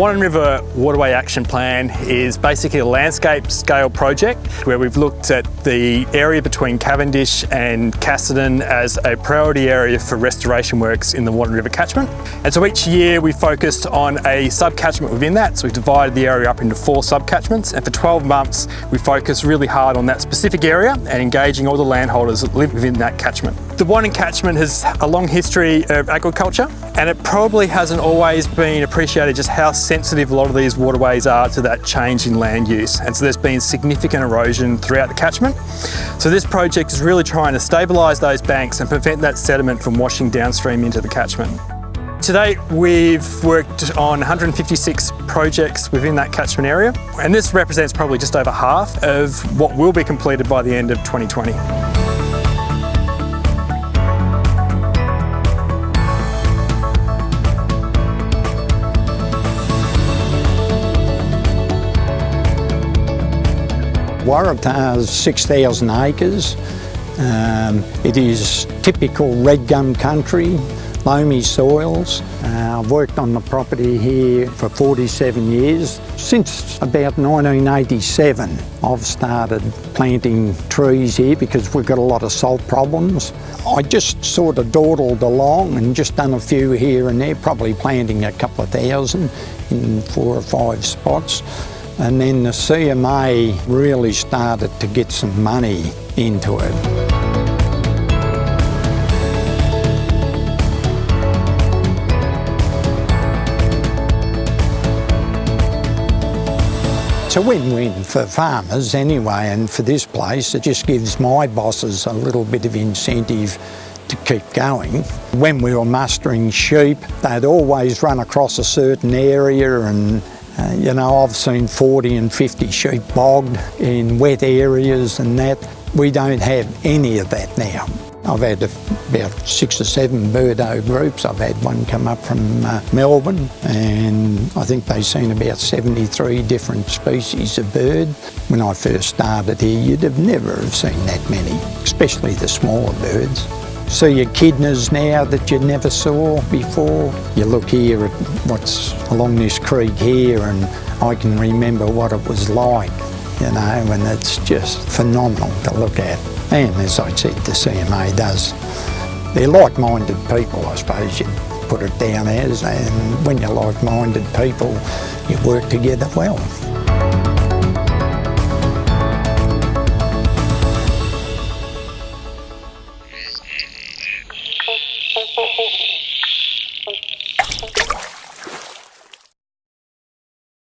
Wannon River Waterway Action Plan is basically a landscape scale project where we've looked at the area between Cavendish and Cassidy as a priority area for restoration works in the Wannon River catchment. And so each year we focused on a sub-catchment within that. So we've divided the area up into 4 sub-catchments, and for 12 months we focused really hard on that specific area and engaging all the landholders that live within that catchment. The Wannon catchment has a long history of agriculture, and it probably hasn't always been appreciated just how sensitive a lot of these waterways are to that change in land use. And so there's been significant erosion throughout the catchment. So this project is really trying to stabilise those banks and prevent that sediment from washing downstream into the catchment. To date, we've worked on 156 projects within that catchment area, and this represents probably just over half of what will be completed by the end of 2020. Waratah's 6,000 acres. It is typical red gum country, loamy soils. I've worked on the property here for 47 years. Since about 1987, I've started planting trees here because we've got a lot of salt problems. I just sort of dawdled along and just done a few here and there, probably planting a couple of thousand in 4 or 5 spots. And then the CMA really started to get some money into it. It's a win-win for farmers anyway, and for this place it just gives my bosses a little bit of incentive to keep going. When we were mustering sheep, they'd always run across a certain area, and you know, I've seen 40 and 50 sheep bogged in wet areas and that. We don't have any of that now. I've had about 6 or 7 birdo groups. I've had one come up from Melbourne, and I think they've seen about 73 different species of bird. When I first started here, you'd have never have seen that many, especially the smaller birds. See echidnas now that you never saw before. You look here at what's along this creek here, and I can remember what it was like, you know, and it's just phenomenal to look at. And as I said, the CMA does. They're like-minded people, I suppose you'd put it down as, and when you're like-minded people, you work together well.